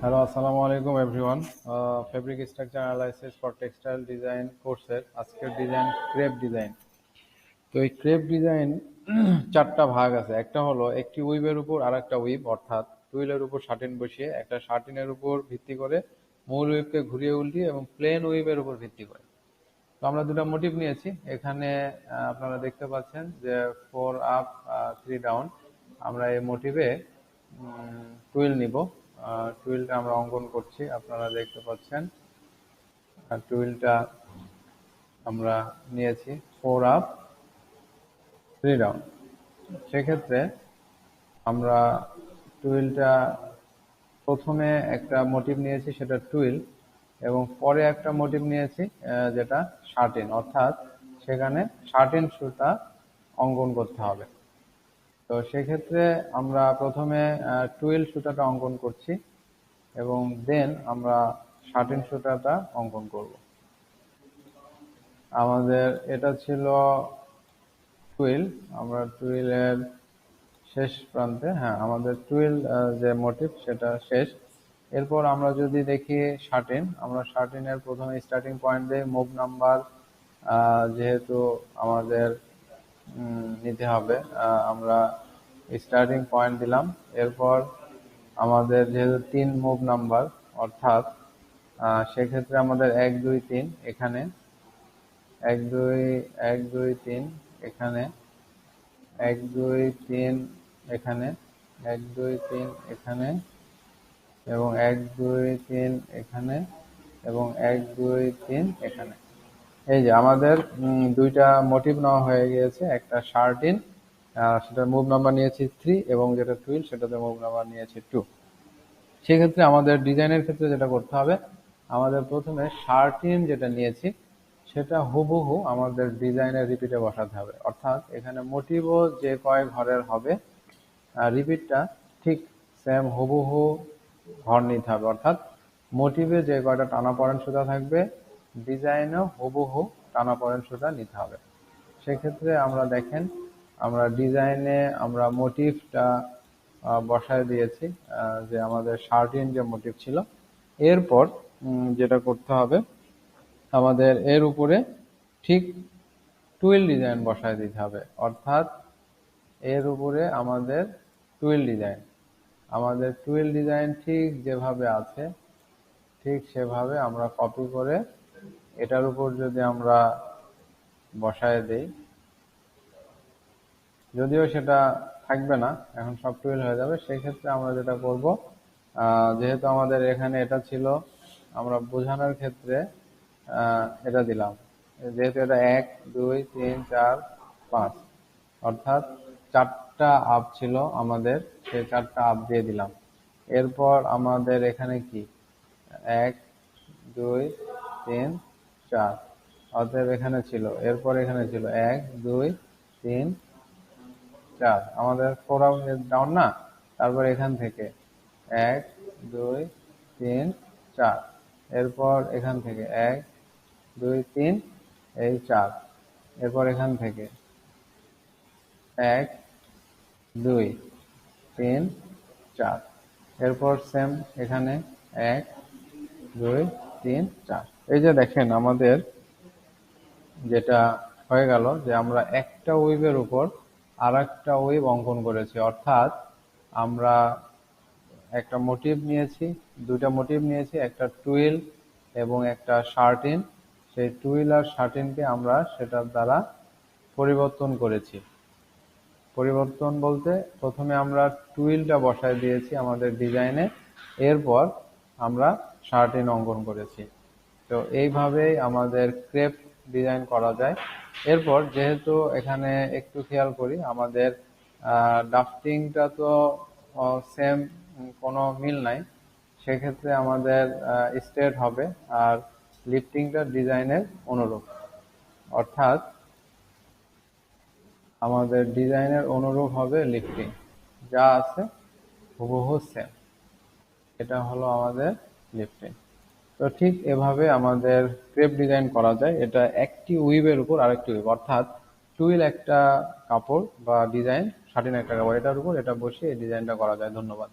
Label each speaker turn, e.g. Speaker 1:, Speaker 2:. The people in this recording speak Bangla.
Speaker 1: হ্যালো, আসসালামু আলাইকুম everyone. Fabric structure analysis for textile design কোর্সের আজকের ডিজাইন ক্রেপ ডিজাইন। তো এই ক্রেপ ডিজাইন চারটা ভাগ আছে। একটা হলো একটি উইভের উপর আর একটা উইভ, অর্থাৎ টুইলের উপর শার্টিন বসিয়ে একটা শার্টিনের উপর ভিত্তি করে মূল উইভকে ঘুরিয়ে উল্টিয়ে এবং প্লেন উইভের উপর ভিত্তি করে। তো আমরা দুটো মোটিভ নিয়েছি এখানে। আপনারা দেখতে পাচ্ছেন যে 4 আপ 3 ডাউন। আমরা এই মোটিভে টুইল নিব। টুইলটা আমরা অঙ্কন করছি, আপনারা দেখতে পাচ্ছেন। টুইলটা আমরা নিয়েছি 4 আপ 3 ডাউন। সেক্ষেত্রে আমরা টুইলটা প্রথমে একটা মোটিভ নিয়েছি, সেটা টুইল, এবং পরে একটা মোটিভ নিয়েছি যেটা শার্টিন, অর্থাৎ সেখানে শার্টিন সুতা অঙ্কন করতে হবে। তো সেক্ষেত্রে আমরা প্রথমে টুইল সুতাটা অঙ্কন করছি এবং দেন আমরা শার্টিন সুতাটা অঙ্কন করব। আমাদের এটা ছিল টুইল। আমরা টুইলের শেষ প্রান্তে, আমাদের টুইল যে মোটিভ সেটা শেষ। এরপর আমরা যদি দেখি শার্টিন, আমরা শার্টিনের প্রথমে স্টার্টিং পয়েন্ট দিয়ে মুভ নাম্বার যেহেতু আমাদের নিতে হবে, আমরা স্টার্টিং পয়েন্ট দিলাম। এরপর আমাদের যেহেতু 3 মুভ নাম্বার, অর্থাৎ সেক্ষেত্রে আমাদের 1 2 3 এখানে, 1 2 1 2 3 এখানে, 1 2 3 এখানে, 1 2 3 এখানে, এবং 1 2 3 এখানে, এবং 1 2 3 এখানে। এই যে আমাদের দুইটা মোটিভ নেওয়া হয়ে গিয়েছে। একটা শার্টিন, সেটার মুভ নাম্বার নিয়েছি 3, এবং যেটা টুইল সেটাতে মুভ নাম্বার নিয়েছি 2। সেক্ষেত্রে আমাদের ডিজাইনের ক্ষেত্রে যেটা করতে হবে, আমাদের প্রথমে শার্টিন যেটা নিয়েছি সেটা হুবহু আমাদের ডিজাইনের রিপিটে বসাতে হবে। অর্থাৎ এখানে মোটিভও যে কয় ঘরের হবে, রিপিটটা ঠিক সেম হুবহু ঘর নিতে হবে। অর্থাৎ মোটিভে যে কয়টা টানাপোড়েন সুতা থাকবে, ডিজাইনেও হুবহু টানাপোড়েন সুতা নিতে হবে। সেক্ষেত্রে আমরা দেখেন, আমরা ডিজাইনে আমরা মোটিভটা বসায় দিয়েছি, যে আমাদের শার্টিন যে মোটিভ ছিল। এরপর যেটা করতে হবে, আমাদের এর উপরে ঠিক টুইল ডিজাইন বসায় দিতে হবে। অর্থাৎ এর উপরে আমাদের টুইল ডিজাইন, আমাদের টুইল ডিজাইন ঠিক যেভাবে আছে ঠিক সেভাবে আমরা কপি করে এটার উপর যদি আমরা বসায় দেই, যদিও সেটা থাকবে না, এখন সব টুইল হয়ে যাবে। সেই ক্ষেত্রে আমরা যেটা করব, যেহেতু আমাদের এখানে এটা ছিল, আমরা বোঝানোর ক্ষেত্রে এটা দিলাম। যেহেতু এটা 1 2 3 4 5, অর্থাৎ 4টা আপ ছিল আমাদের, সেই 4টা আপ দিয়ে দিলাম। এরপর আমাদের এখানে কি 1 2 3 4, অতএব এখানে ছিল, এরপর এখানে ছিল 1 2 3 4, আমাদের 4 আপ ডাউন না। তারপর এখান থেকে 1 2 3 4, এরপর এখান থেকে 1 2 3 এই 4, এরপর এখান থেকে 1 2 3 4, এরপর সেম এখানে 1 2 3 4। এই যে দেখেন আমাদের যেটা হয়ে গেল, যে আমরা একটা উইভের উপর আর একটা উইভ অঙ্কন করেছি। অর্থাৎ আমরা একটা মোটিভ নিয়েছি, দুইটা মোটিভ নিয়েছি, একটা টুইল এবং একটা শার্টিন। সেই টুইল আর শার্টিনকে আমরা সেটার দ্বারা পরিবর্তন করেছি। পরিবর্তন বলতে প্রথমে আমরা টুইলটা বসায় দিয়েছি আমাদের ডিজাইনে, এরপর আমরা শার্টিন অঙ্কন করেছি। তো এইভাবেই আমাদের ক্রেপ ডিজাইন করা যায়। এরপর যেহেতু এখানে একটু খেয়াল করি, আমাদের ড্রাফটিংটা তো সেম, কোনো মিল নাই। সেক্ষেত্রে আমাদের স্ট্রেট হবে, আর লিফটিংটা ডিজাইনের অনুরূপ। অর্থাৎ আমাদের ডিজাইনের অনুরূপ হবে লিফটিং, যা আছে হুবহু সেম। এটা হলো আমাদের লিফটিং। তো ঠিক এভাবে আমাদের ক্রেপ ডিজাইন করা যায়। এটা একটি উইভের উপর আরেকটি উইভ, অর্থাৎ টুইল একটা কাপড় বা ডিজাইন, শার্টিন একটা কাপড়, এটার উপর এটা বসিয়ে এই ডিজাইনটা করা যায়। ধন্যবাদ।